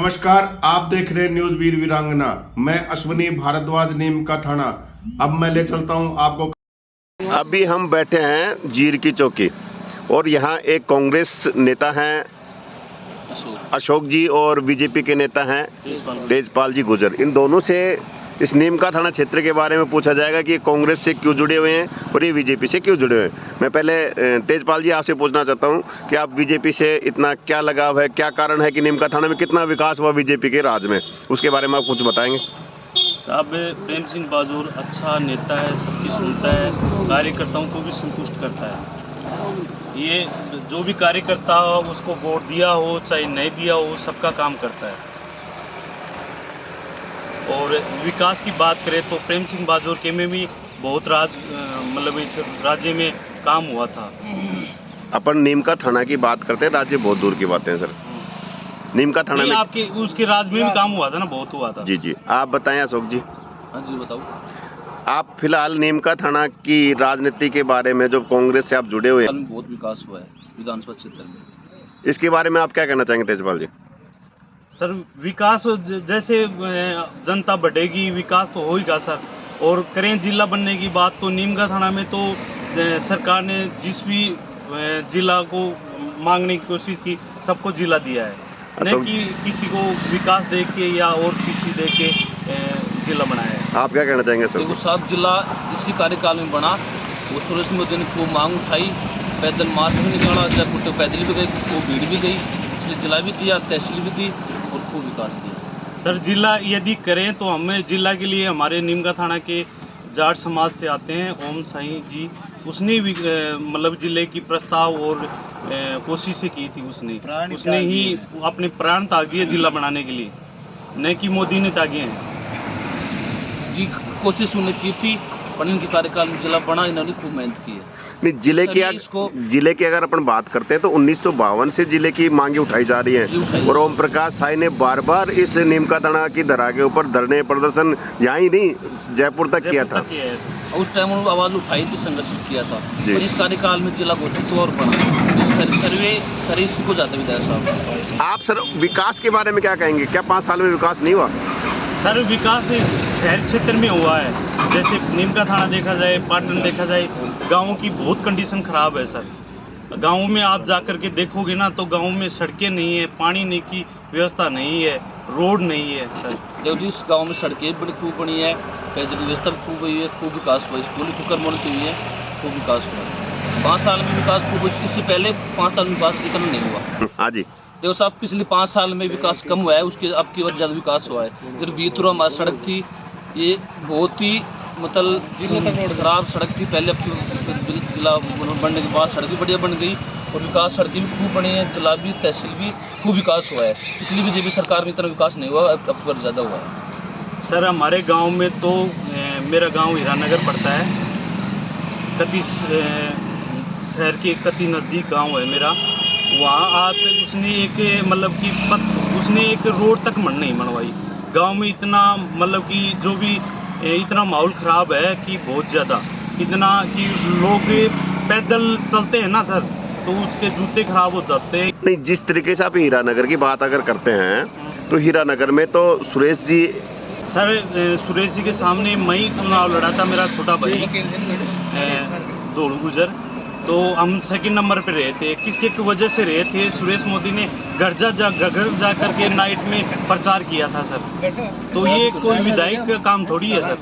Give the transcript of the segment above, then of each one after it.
नमस्कार, आप देख रहे हैं न्यूज वीर वीरांगना। मैं अश्विनी भारद्वाज, नीम का थाना। अब मैं ले चलता हूं आपको। अभी हम बैठे हैं जीर की चौकी और यहाँ एक कांग्रेस नेता हैं अशोक जी और बीजेपी के नेता हैं तेजपाल जी गुजर। इन दोनों से इस नीम का थाना क्षेत्र के बारे में पूछा जाएगा कि ये कांग्रेस से क्यों जुड़े हुए हैं और ये बीजेपी से क्यों जुड़े हुए हैं। मैं पहले तेजपाल जी आपसे पूछना चाहता हूं कि आप बीजेपी से इतना क्या लगाव है, क्या कारण है कि नीम का थाना में कितना विकास हुआ बीजेपी के राज में, उसके बारे में आप कुछ बताएंगे। साहब, प्रेम सिंह बाजूर अच्छा नेता है, सबकी सुनता है, कार्यकर्ताओं को भी संतुष्ट करता है। ये जो भी कार्यकर्ता हो उसको वोट दिया हो चाहे नहीं दिया हो, सबका काम करता है। और विकास की बात करें तो प्रेम सिंह बाजूर के में भी बहुत मतलब राज्य में काम हुआ था। अपन नीम का थाना की बात करते हैं, राज्य बहुत दूर की बातें हैं सर। नीम का थाना में आपके उसके राज्य में भी काम हुआ था ना, बहुत हुआ था। जी जी, आप बताएं अशोक जी। हाँ जी, बताओ। आप फिलहाल नीम का थाना की राजनीति के बारे में, जो कांग्रेस से आप जुड़े हुए हैं, बहुत विकास हुआ है विधानसभा क्षेत्र में। इसके बारे में आप क्या कहना चाहेंगे तेजपाल जी। सर, विकास जैसे जनता बढ़ेगी विकास तो होगा सर। और करें जिला बनने की बात तो नीम का थाना में तो सरकार ने जिस भी जिला को मांगने की कोशिश की सबको जिला दिया है, नहीं कि किसी को विकास देख के या और किसी देख के जिला बनाया है। आप क्या कहना चाहेंगे सर। देखो साहब, जिला इसी कार्यकाल में बना। वो सुरेश मोदी ने खूब मांग उठाई, पैदल मार्च भी निकाला, चाहे कुछ पैदल भी गए, खूब भीड़ भी गई, इसलिए जिला भी दिया, तहसील भी दी और खूब विकास किया। सर, जिला यदि करें तो हमें जिला के लिए हमारे नीम का थाना के जाट समाज से आते हैं ओम साईं जी, उसने भी मतलब जिले की प्रस्ताव और कोशिशें की थी। उसने ही अपने प्राण त्याग दिए जिला बनाने के लिए, न कि मोदी ने त्यागे हैं जी। कोशिश उन्होंने की थी, पर इनके कार्यकाल में जिला बना, इन्होंने खूब मेहनत की है। नहीं, जिले की अगर अपन बात करते हैं तो 1952 से जिले की मांगे उठाई जा रही हैं और ओम प्रकाश साई ने बार बार इस नीम का थाना की धरा के ऊपर धरने प्रदर्शन यहाँ ही नहीं जयपुर तक किया था। उस टाइम उन्होंने आवाज उठाई थी, संघर्ष किया था, और इस कार्यकाल में जिला घोषित हुआ और बना। सर्वे को जाते विधायक साहब। आप सर विकास के बारे में क्या कहेंगे, क्या 5 साल में विकास नहीं हुआ। सर, विकास शहर क्षेत्र में हुआ है। जैसे नीम का थाना देखा जाए, पाटन देखा जाए, गाँव की बहुत कंडीशन खराब है सर। गाँव में आप जा कर के देखोगे ना तो गाँव में सड़कें नहीं है, पानी नहीं की व्यवस्था नहीं है, रोड नहीं है सर। देखो, इस गाँव में सड़कें बड़ी खूब बनी है, पेयजल व्यवस्था भी खूब हुई है, खूब विकास हुआ, स्कूल खूब मॉडल हुई है, खूब विकास हुआ। 5 साल में विकास खूब, इससे पहले 5 साल में विकास इतना नहीं हुआ। हाँ जी। देखो साहब, पिछले 5 साल में विकास कम हुआ है, उसके अब की वजह ज़्यादा विकास हुआ है। इधर बीतरो हमारी सड़क थी, ये बहुत ही मतलब खराब सड़क थी पहले। अब जिला बनने के बाद सड़क भी बढ़िया बन गई और विकास सड़कें भी खूब बनी है, जिला भी तहसील भी खूब विकास हुआ है। पिछली बीजेपी सरकार में इतना विकास नहीं हुआ, अब की बार ज़्यादा हुआ है। सर, हमारे गांव में तो मेरा गांव हीरानगर पड़ता है, कति शहर के कति नज़दीक गांव है मेरा। वहाँ आज उसने एक मतलब कि उसने एक रोड तक नहीं बनवाई। गांव में इतना मतलब कि जो भी इतना माहौल ख़राब है कि बहुत ज़्यादा, इतना कि लोग पैदल चलते हैं ना सर तो उसके जूते खराब हो जाते हैं। नहीं, जिस तरीके से आप हीरानगर की बात अगर करते हैं तो हीरानगर में तो सुरेश जी के सामने मैं ही चुनाव लड़ा था, मेरा छोटा भाई दौड़ गुजर, तो हम सेकंड नंबर पे रहे थे। किसके वजह से रहे थे, सुरेश मोदी ने घर जा करके नाइट में प्रचार किया था सर। तो ये कोई विधायक का काम थोड़ी है सर।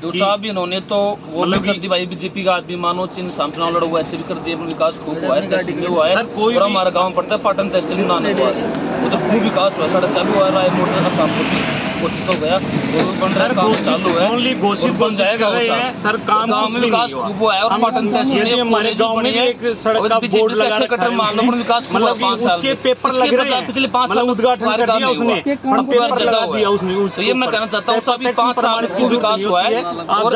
जो साहब इन्होंने तो वो मतलब कर दी भाई, बीजेपी का आदमी मानो चिन्ह साम चुनाव लड़ा हुआ, ऐसे भी कर दिया। विकास खूब हुआ है, तहसील में हुआ है सर। कोई हमारा गाँव पड़ता है पाटन तहसील में नाने हुआ है, उधर खूब विकास हुआ, सड़क का भी हुआ, राय मोटर का शाम घोषित हो गया, चालू है, घोषित बन जाएगा सर। काम गाँव में विकास खूब हुआ है और पाटन तहसील में हमारे गाँव में एक सड़क का बोर्ड लगा रखा है, विकास मतलब उसके पेपर लग रहे हैं, पिछले 5 साल उद्घाटन कर दिया उसने, पेपर लगा दिया उसने। तो ये मैं कहना चाहता हूँ सभी 5 साल खूब विकास हुआ है और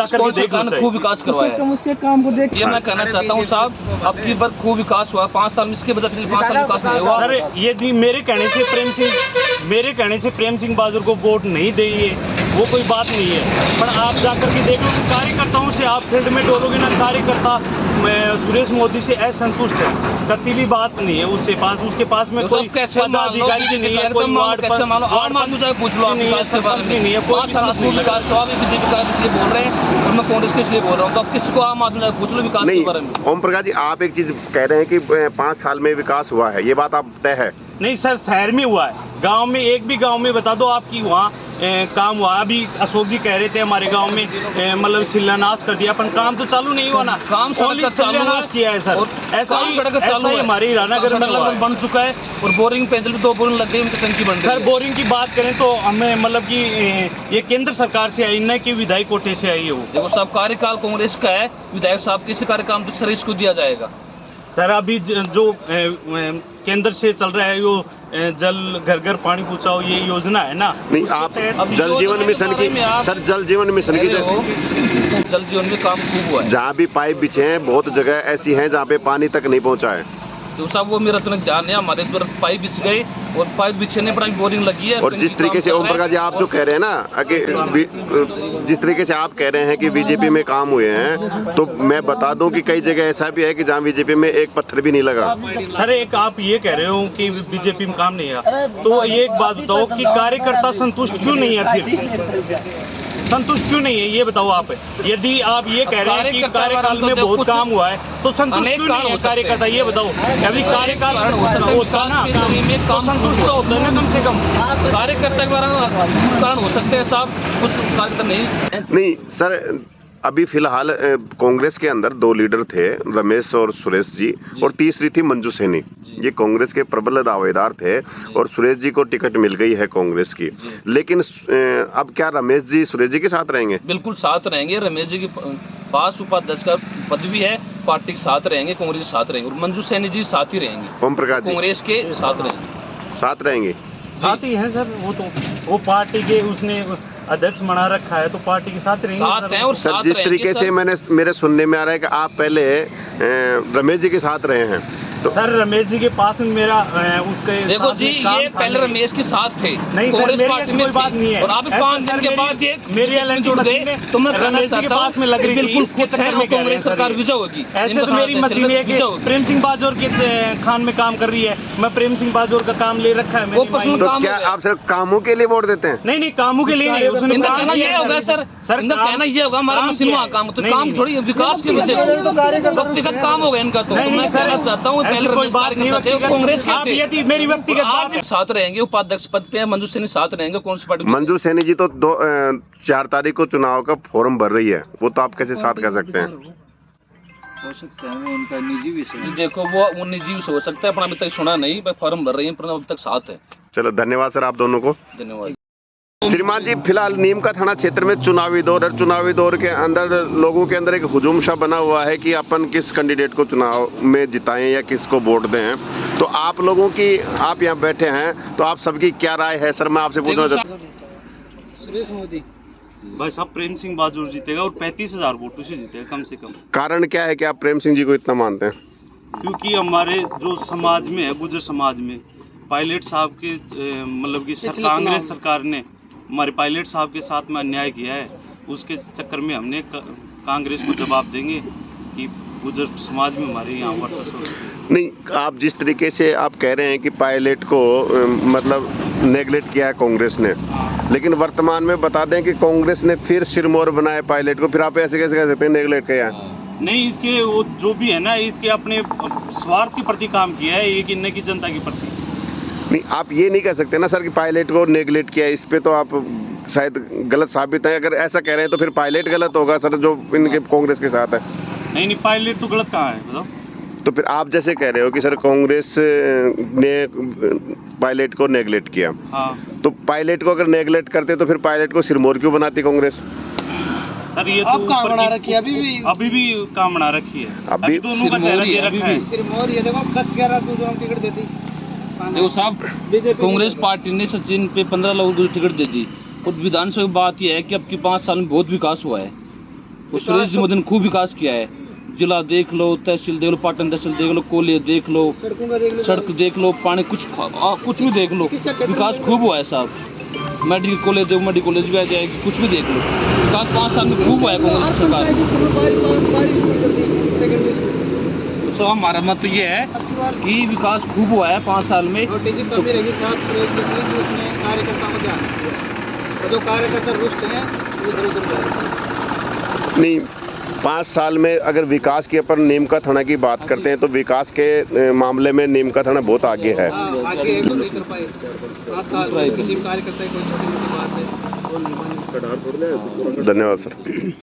खूब विकास करवाया, उसके काम को देख। ये मैं कहना चाहता हूँ साहब, अब की बार खूब विकास हुआ 5 साल में, इसके बजाय पिछले 5 साल विकास नहीं हुआ सर। ये मेरे कहने से प्रेम सिंह बाजूर को वोट नहीं देंगे वो कोई बात नहीं है, पर आप जाकर के देख लो कार्यकर्ताओं से, आप फील्ड में डोलोगे ना, कार्यकर्ता सुरेश मोदी से असंतुष्ट है। कति भी बात नहीं है उसके पास में कोई पदाधिकारी नहीं है, कोई वार्ड कैसे मानो और मानो चाहे पूछ लो आप नहीं है, विकास के बारे में नहीं है, कोई साथ नहीं विकास तो आप बीजेपी का इसलिए बोल रहे हैं और मैं कांग्रेस के इसलिए बोल रहा हूँ, तो आप किसी को आम आदमी पूछ लो विकास के बारे में। नहीं ओम प्रकाश जी, आप एक चीज कह रहे हैं कि 5 साल में विकास हुआ है, ये बात आप तय है? नहीं सर, शहर में हुआ है, गांव में एक भी गांव में बता दो आपकी वहाँ काम हुआ। अभी अशोक जी कह रहे थे हमारे गांव में मतलब शिलान्यास कर दिया, पर काम तो चालू नहीं हुआ ना, काम शिलान्यास किया है सर। ऐसा ही हमारे हीरानगर में हुआ है। बन चुका है और बोरिंग पेंसिल पे 2 बोरिंग लग गई, उनकी टंकी बन गई। सर बोरिंग की बात करें तो हमें मतलब कि ये केंद्र सरकार से आई, न कि विधायक कोटे से आई है वो। देखो सब कार्यकाल कांग्रेस का है, विधायक साहब किसी कार्यक्रम तो सर इसको दिया जाएगा। सर अभी जो केंद्र से चल रहा है वो जल घर घर पानी पहुंचाओ, ये योजना है ना। नहीं आप जल जीवन मिशन की, सर जल जीवन मिशन की जल जीवन में काम खूब हुआ है। जहाँ भी पाइप बिछे हैं, बहुत जगह ऐसी हैं जहाँ पे पानी तक नहीं पहुँचा है। तो साहब वो मेरा तो ध्यान है, हमारे इधर पाइप बिछ गए और पाइप बिछने पर बोरिंग लगी है। और जिस तरीके से ओम प्रकाश जी आप जो कह रहे हैं ना कि जिस तरीके से आप कह रहे हैं कि बीजेपी में काम हुए हैं, तो मैं बता दूं कि कई जगह ऐसा भी है कि जहां बीजेपी में एक पत्थर भी नहीं लगा। सर एक आप ये कह रहे हो कि बीजेपी में काम नहीं है, तो ये एक बात बताओ कि कार्यकर्ता संतुष्ट क्यों नहीं है? फिर संतुष्ट क्यों नहीं है ये बताओ आप। यदि आप ये कह रहे हैं कि कार्यकाल में बहुत काम हुआ है तो संतुष्ट क्यों नहीं है कार्यकर्ता, ये बताओ। यदि कार्यकाल होता ना तो संतुष्ट तो होता है ना कम से कम। कार्यकर्ता के बारे में कारण हो सकते हैं साहब, कुछ कार्यकर्ता नहीं सर, अभी फिलहाल कांग्रेस के अंदर 2 लीडर थे, रमेश और सुरेश जी, और तीसरी थी मंजू सैनी। ये कांग्रेस के प्रबल दावेदार थे और सुरेश जी को टिकट मिल गई है कांग्रेस की। लेकिन अब क्या रमेश जी सुरेश जी के साथ रहेंगे? बिल्कुल साथ रहेंगे। रमेश जी के पास उपाध्यक्ष का पद भी है, पार्टी के साथ रहेंगे, कांग्रेस के साथ रहेंगे और मंजू सैनी जी साथ ही रहेंगे। ओम प्रकाश जी कांग्रेस के साथ रहेंगे। साथ ही हैं सर, वो पार्टी के उसने अध्यक्ष बना रखा है तो पार्टी के साथ रहेंगे। साथ हैं और सर साथ जिस तरीके से मेरे सुनने में आ रहा है कि आप पहले रमेश जी के साथ रहे हैं, तो सर रमेश जी के पास में मेरा उसके देखो जी, ये पहले रमेश के साथ थे, नहीं सर मेरी ऐसी कोई बात नहीं है। और आप 5 दिन के बाद ये मेरी एलएनटी जुड़ गए, तो मैं रमेश जी के पास में लग रही थी, बिल्कुल इसके चक्कर में कांग्रेस सरकार विजय होगी। ऐसे तो मेरी मशीन है कि प्रेम सिंह बाजोर के खान में काम कर रही है, मैं प्रेम सिंह बाजोर का काम ले रखा है। तो क्या आप सिर्फ कामों के लिए वोट देते हैं? नहीं कामों के लिए नहीं, उसने कहना ये होगा सर, इनका कहना ये होगा हमारा मशीन वहाँ काम, तो काम थोड़ी विकास के विषय व्यक्तिगत काम होगा इनका। तो मैं कहना चाहता हूँ पहले रमेश कांग्रेस के मेरी व्यक्तिगत आज साथ रहेंगे, उपाध्यक्ष पद पे मंजू सैनी साथ रहेंगे। कौन सी पार्टी? मंजू सैनी जी तो 4 तारीख को चुनाव का फॉर्म भर रही है, वो तो आप कैसे साथ कह सकते हैं? हो सकता है वो उनका निजी विषय। देखो वो निजी विषय हो सकता है, पर अभी तक सुना नहीं, फॉर्म भर रही है, पर अभी तक साथ है। चलो धन्यवाद सर आप दोनों को। धन्यवाद। श्रीमान जी, फिलहाल नीम का थाना क्षेत्र में चुनावी दौर के अंदर लोगों के अंदर एक हुजूम सा बना हुआ है कि अपन किस कैंडिडेट को चुनाव में जिताएं या किसको वोट दें। तो आप लोगों की, आप यहाँ बैठे हैं तो आप सबकी क्या राय है? सर मैं आपसे पूछना चाहता हूँ। सुरेश मोदी भाई साहब, प्रेम सिंह बाजूर जीतेगा और 35,000 वोटों से जीतेगा कम से कम। कारण क्या है कि आप प्रेम सिंह जी को इतना मानते हैं? क्योंकि हमारे जो समाज में है, गुर्जर समाज में, पायलट साहब के मतलब कि कांग्रेस सरकार ने हमारे पायलट साहब के साथ में अन्याय किया है, उसके चक्कर में हमने कांग्रेस को जवाब देंगे कि गुर्जर समाज में हमारे यहाँ वर्चस्व। नहीं, आप जिस तरीके से आप कह रहे हैं कि पायलट को मतलब नेगलेक्ट किया है कांग्रेस ने, लेकिन वर्तमान में बता दें कि कांग्रेस ने फिर सिरमौर बनाया पायलट को, फिर आप ऐसे कैसे कह सकते हैं नेगलेक्ट किया है? नहीं, इसके वो जो भी है ना, इसके अपने स्वार्थ के प्रति काम किया है, ये इन्ने की जनता के प्रति नहीं। आप ये नहीं कह सकते ना सर कि पायलट को नेगलेक्ट किया, इस पे तो आप शायद गलत साबित है। अगर ऐसा कह रहे हैं तो फिर पायलट गलत होगा सर, जो इनके कांग्रेस के साथ है। नहीं पायलट तो गलत कहाँ है बताओ? तो फिर आप जैसे कह रहे हो कि सर कांग्रेस ने पायलट को नेगलेक्ट किया, हाँ, तो पायलट को अगर नेगलेक्ट करते तो फिर पायलट को सिरमौर क्यों बनाती कांग्रेस? सर ये तो काम बना रखी है, अभी भी काम बना रखी है, अभी दोनों का चेहरा दे रखा है। सिरमौर ये देखो 10-11 दूसरों को टिकट देती। देखो साहब, कांग्रेस पार्टी ने सचिन पे 15 लोगों को टिकट दे दी और विधानसभा की बात यह है कि अब की 5 साल में बहुत विकास हुआ है और सुरेश जी मोदी ने खूब विकास किया है। जिला देख लो, तहसील देख लो, पाटन तहसील देख लो, कोले देख लो, सड़क देख लो, पानी कुछ भी देख लो, विकास खूब हुआ है साहब। मेडिकल कॉलेज देखो, मेडिकल कॉलेज भी आ जाएगी, कुछ भी देख लो, विकास 5 साल में खूब हुआ है कांग्रेस सरकार। सो हमारा मत तो ये है कि विकास खूब हुआ है 5 साल में। छोटी सी कमी रहेगी साहब सुरेश जी की, कि उसमें कार्यकर्ताओं को ध्यान नहीं दिया। तो जो कार्यकर्ता रुष्ट हैं वो इधर उधर जा रहे हैं। नहीं, 5 साल में अगर विकास की अपन नीमका थाना की बात करते हैं तो विकास के मामले में नीमका थाना बहुत आगे है। आगे एक तो नहीं कर पाए 5 साल में, किसी भी कार्यकर्ता की कोई छोटी मोटी बात है वो नहीं मानी। धन्यवाद सर।